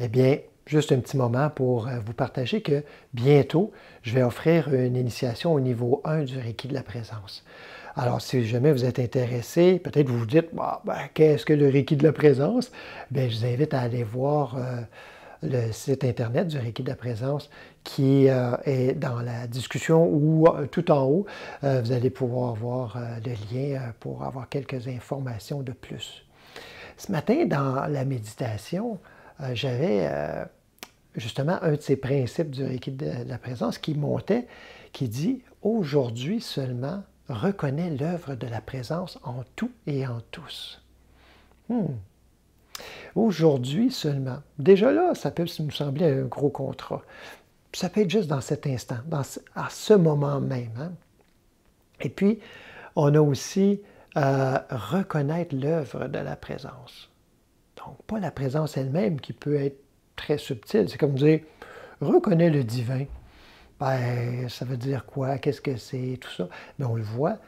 Eh bien, juste un petit moment pour vous partager que bientôt, je vais offrir une initiation au niveau 1 du Reiki de la présence. Alors, si jamais vous êtes intéressé, peut-être vous vous dites, bah, ben, qu'est-ce que le Reiki de la présence? Bien, je vous invite à aller voir le site Internet du Reiki de la présence qui est dans la discussion ou tout en haut, vous allez pouvoir voir le lien pour avoir quelques informations de plus. Ce matin, dans la méditation, j'avais justement un de ces principes du Reiki de la présence qui montait, qui dit « Aujourd'hui seulement, reconnais l'œuvre de la présence en tout et en tous. Aujourd'hui seulement. Déjà là, ça peut nous sembler un gros contrat. Ça peut être juste dans cet instant, à ce moment même. Hein? Et puis, on a aussi reconnaître l'œuvre de la présence. Donc, pas la présence elle-même qui peut être très subtile. C'est comme dire, reconnais le divin. Ben, ça veut dire quoi? Qu'est-ce que c'est? Tout ça. Mais on le voit,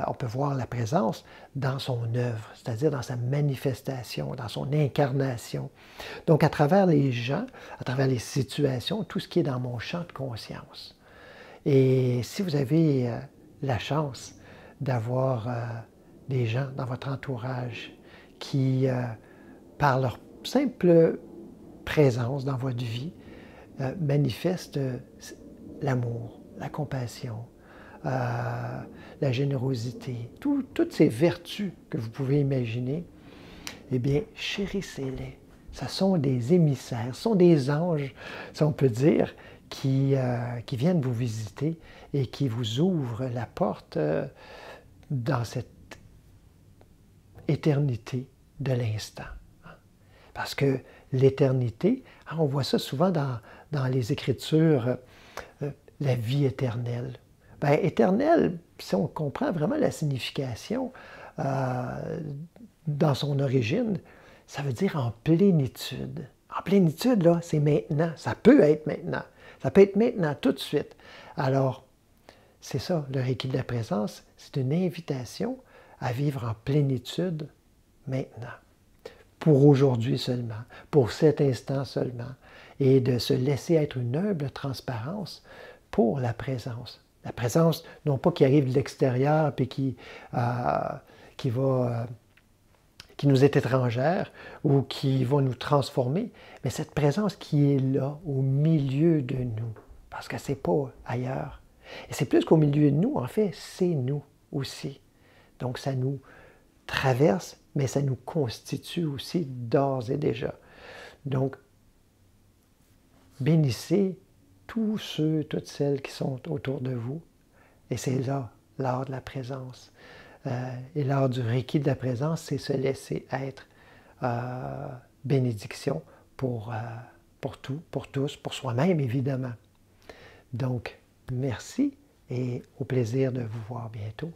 on peut voir la présence dans son œuvre, c'est-à-dire dans sa manifestation, dans son incarnation. Donc, à travers les gens, à travers les situations, tout ce qui est dans mon champ de conscience. Et si vous avez la chance d'avoir des gens dans votre entourage qui, par leur simple présence dans votre vie, manifestent l'amour, la compassion, la générosité, toutes ces vertus que vous pouvez imaginer, eh bien, chérissez-les. Ce sont des émissaires, ce sont des anges, si on peut dire, qui viennent vous visiter et qui vous ouvrent la porte dans cette éternité de l'instant. Parce que l'éternité, on voit ça souvent dans les Écritures, la vie éternelle. Bien, éternelle, si on comprend vraiment la signification dans son origine, ça veut dire en plénitude. En plénitude, là, c'est maintenant. Ça peut être maintenant. Ça peut être maintenant, tout de suite. Alors, c'est ça, le Reiki de la présence, c'est une invitation à vivre en plénitude maintenant. Pour aujourd'hui seulement, pour cet instant seulement, et de se laisser être une humble transparence pour la présence. La présence, non pas qui arrive de l'extérieur puis qui nous est étrangère ou qui va nous transformer, mais cette présence qui est là, au milieu de nous, parce que c'est pas ailleurs. Et c'est plus qu'au milieu de nous, en fait, c'est nous aussi. Donc ça nous traverse, mais ça nous constitue aussi d'ores et déjà. Donc, bénissez tous ceux, toutes celles qui sont autour de vous. Et c'est là, l'art de la présence. Et l'art du Reiki de la présence, c'est se laisser être bénédiction pour tout, pour tous, pour soi-même, évidemment. Donc, merci et au plaisir de vous voir bientôt.